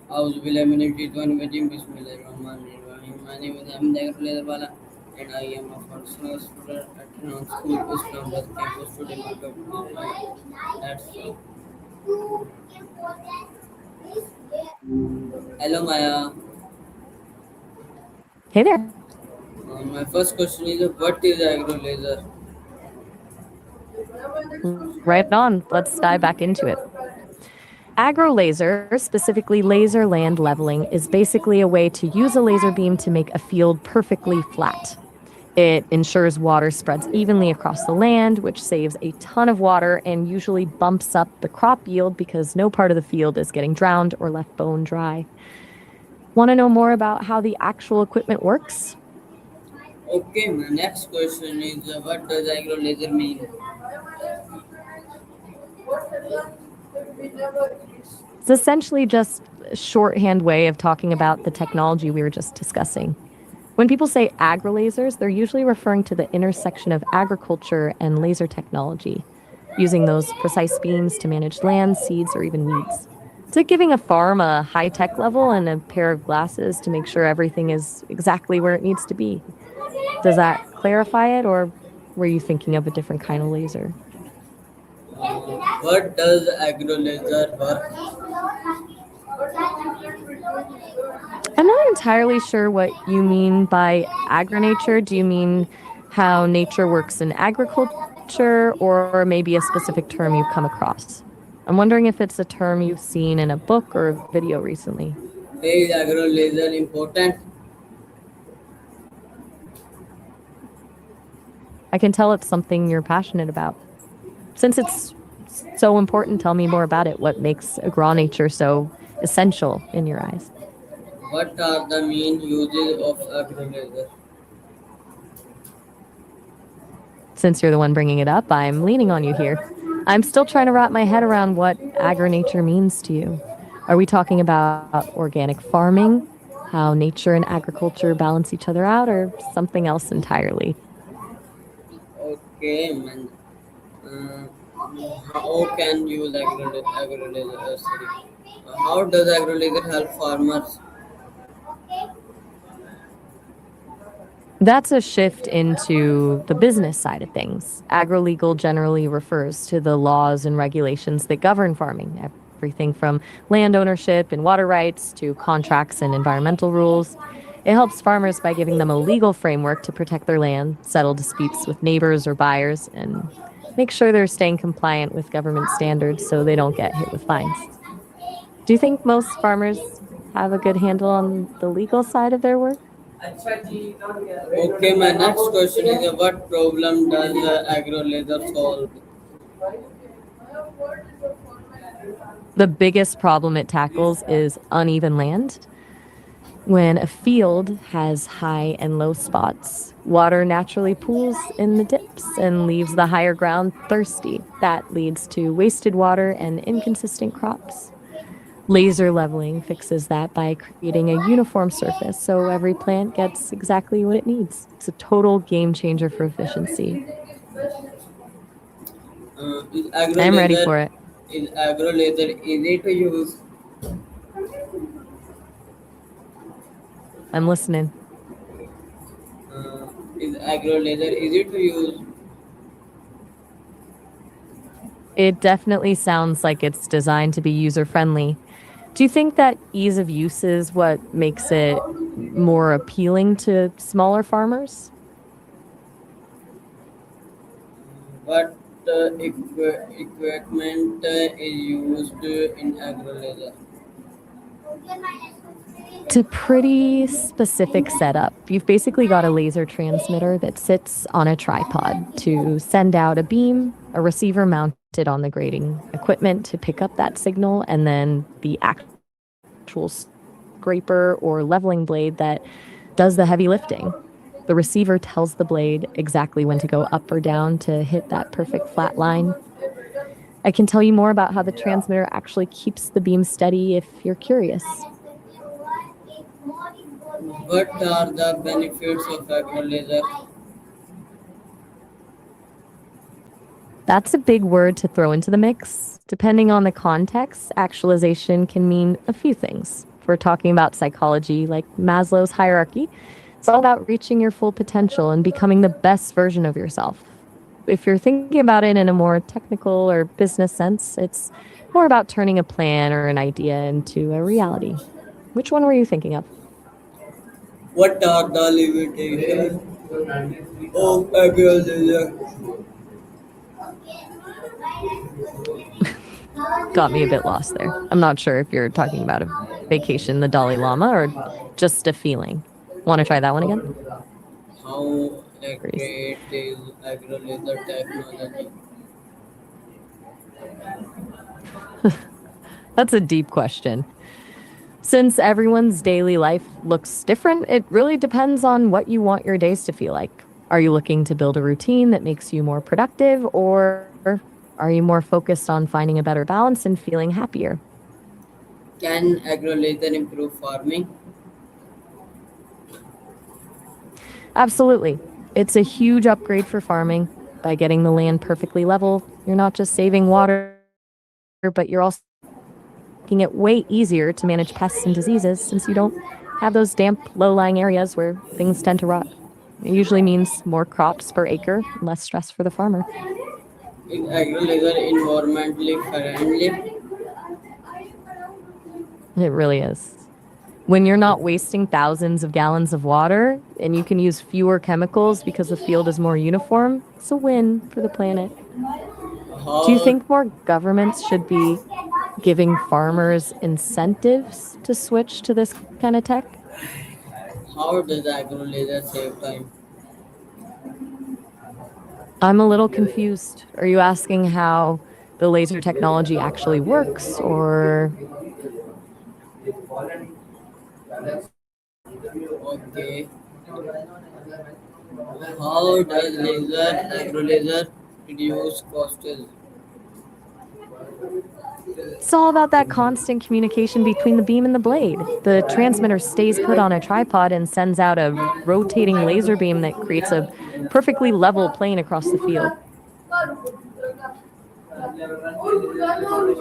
Bismillahirrahmanirrahim. My name is Agro Laser and I am a first year student at Renown School, Islamabad campus today. My topic is that's Hello Maya. Hey there. My first question is what is Agro Laser? Right on. Let's dive back into it. Agro laser, specifically laser land leveling, is basically a way to use a laser beam to make a field perfectly flat. It ensures water spreads evenly across the land, which saves a ton of water and usually bumps up the crop yield because no part of the field is getting drowned or left bone dry. Want to know more about how the actual equipment works? Okay, my next question is what does Agro Laser mean? It's essentially just a shorthand way of talking about the technology we were just discussing. When people say agro lasers, they're usually referring to the intersection of agriculture and laser technology, using those precise beams to manage land, seeds, or even weeds. It's like giving a farm a high tech level and a pair of glasses to make sure everything is exactly where it needs to be. Does that clarify it, or were you thinking of a different kind of laser? What does Agro Laser work? I'm not entirely sure what you mean by agri-nature. Do you mean how nature works in agriculture or maybe a specific term you've come across? I'm wondering if it's a term you've seen in a book or a video recently. Is Agro Laser important? I can tell it's something you're passionate about. Since it's so important, tell me more about it. What makes agri-nature so essential in your eyes? What are the main uses of Agro Laser? Since you're the one bringing it up, I'm leaning on you here. I'm still trying to wrap my head around what agri-nature means to you. Are we talking about organic farming, how nature and agriculture balance each other out, or something else entirely? Okay, man. Uh, how can use Agro Laser? Sorry. How does Agro Laser help farmers? That's a shift into the business side of things. Agri-legal generally refers to the laws and regulations that govern farming, everything from land ownership and water rights to contracts and environmental rules. It helps farmers by giving them a legal framework to protect their land, settle disputes with neighbors or buyers, and make sure they're staying compliant with government standards so they don't get hit with fines. Do you think most farmers have a good handle on the legal side of their work? Okay, my next question is what problem does Agro Laser solve? The biggest problem it tackles is uneven land. When a field has high and low spots, water naturally pools in the dips and leaves the higher ground thirsty. That leads to wasted water and inconsistent crops. Laser leveling fixes that by creating a uniform surface so every plant gets exactly what it needs. It's a total game changer for efficiency. Is Agro I'm ready Laser for it. easy to use? I'm listening. Is Agro Laser easy to use? It definitely sounds like it's designed to be user friendly. Do you think that ease of use is what makes it more appealing to smaller farmers? What equipment is used in Agro Laser? It's a pretty specific setup. You've basically got a laser transmitter that sits on a tripod to send out a beam, a receiver mounted on the grading equipment to pick up that signal, and then the actual scraper or leveling blade that does the heavy lifting. The receiver tells the blade exactly when to go up or down to hit that perfect flat line. I can tell you more about how the transmitter actually keeps the beam steady if you're curious. What are the benefits of Agro Laser? That's a big word to throw into the mix. Depending on the context, actualization can mean a few things. we're talking about psychology, like Maslow's hierarchy, it's all about reaching your full potential and becoming the best version of yourself. If you're thinking about it in a more technical or business sense, it's more about turning a plan or an idea into a reality. Which one were you thinking of? What are the limitations of agriculture? Got me a bit lost there. I'm not sure if you're talking about a vacation, the Dalai Lama, or just a feeling. Want to try that one again? How Greece. accurate is agriculture technology? That's a deep question. Since everyone's daily life looks different, it really depends on what you want your days to feel like. Are you looking to build a routine that makes you more productive, or are you more focused on finding a better balance and feeling happier? Can agriculture improve farming? Absolutely. It's a huge upgrade for farming. By getting the land perfectly level, you're not just saving water, but you're also making it way easier to manage pests and diseases since you don't have those damp, low lying areas where things tend to rot. It usually means more crops per acre, less stress for the farmer. Is agriculture environmentally friendly? It really is. When you're not wasting thousands of gallons of water and you can use fewer chemicals because the field is more uniform, it's a win for the planet. Do you How, think more governments should be giving farmers incentives to switch to this kind of tech? how does agriculture save time? I'm a little confused. Are you asking how the laser technology actually works, or Okay. How does agriculture reduce costs? it's all about that constant communication between the beam and the blade? The transmitter stays put on a tripod and sends out a rotating laser beam that creates a perfectly level plane across the field.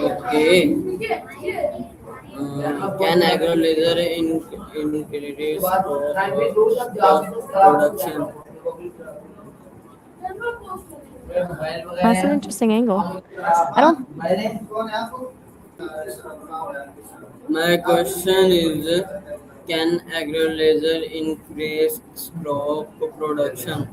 Okay. Can agriculture increase production? That's an interesting angle. I don't. My question is, can agriculture increase crop production?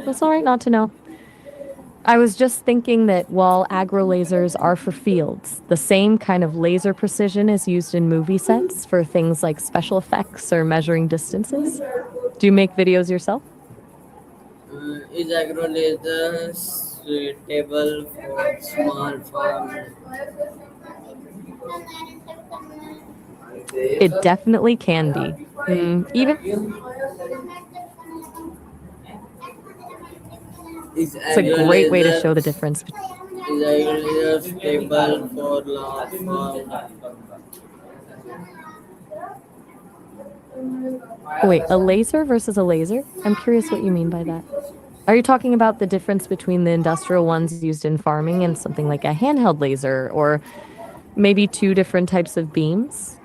It's all right not to know. I was just thinking that while agro lasers are for fields, the same kind of laser precision is used in movie sets for things like special effects or measuring distances. Do you make videos yourself? Is agriculture suitable for small farms? It definitely can be. Even Is it's a great way to show the agriculture difference. is agriculture suitable for large farms? Wait, a laser versus a laser? I'm curious what you mean by that. Are you talking about the difference between the industrial ones used in farming and something like a handheld laser, or maybe two different types of beams?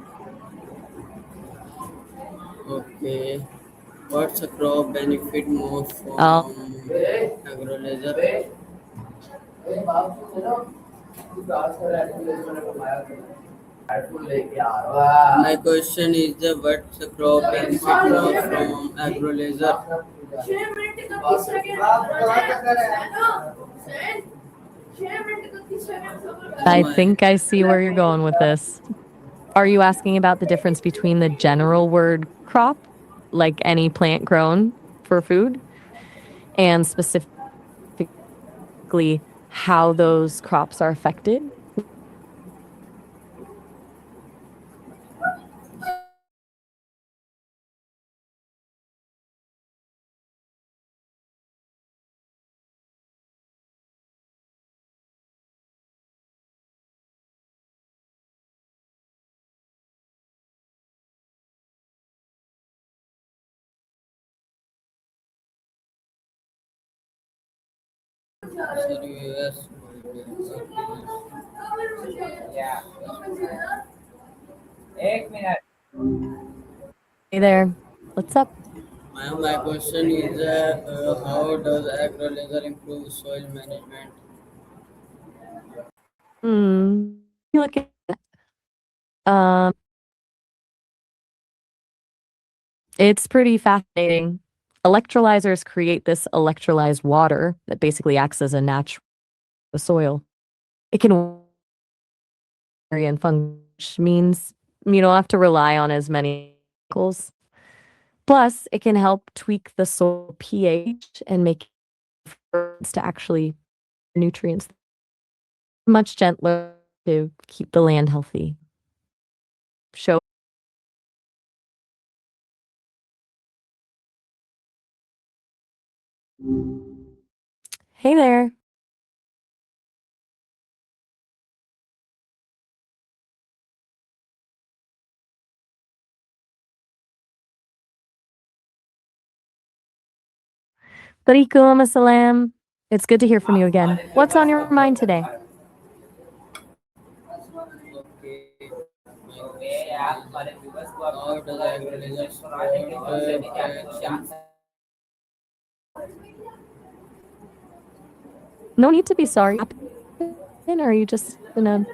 Okay. What's a crop benefit most Oh, from agriculture? My question is what's the crop benefit most from agriculture? I My, think I see where you're going with this. Are you asking about the difference between the general word crop, like any plant grown for food, and specifically how those crops are affected when they use agro lasers? sorry, yes. Hey there. What's up? My question is how does Agro Laser improve soil management? You look at um it's pretty fascinating. Electrolyzers create this electrolyzed water that basically acts as a natural soil. It can and function, which means you don't have to rely on as many chemicals. Plus, it can help tweak the soil pH and make it to actually nutrients much gentler to keep the land healthy. Show Hey there. Tariqon assalam. It's good to hear from you again. What's on your mind today? Okay, how does Agro Laser support traction? No need to be sorry. Or are you just in a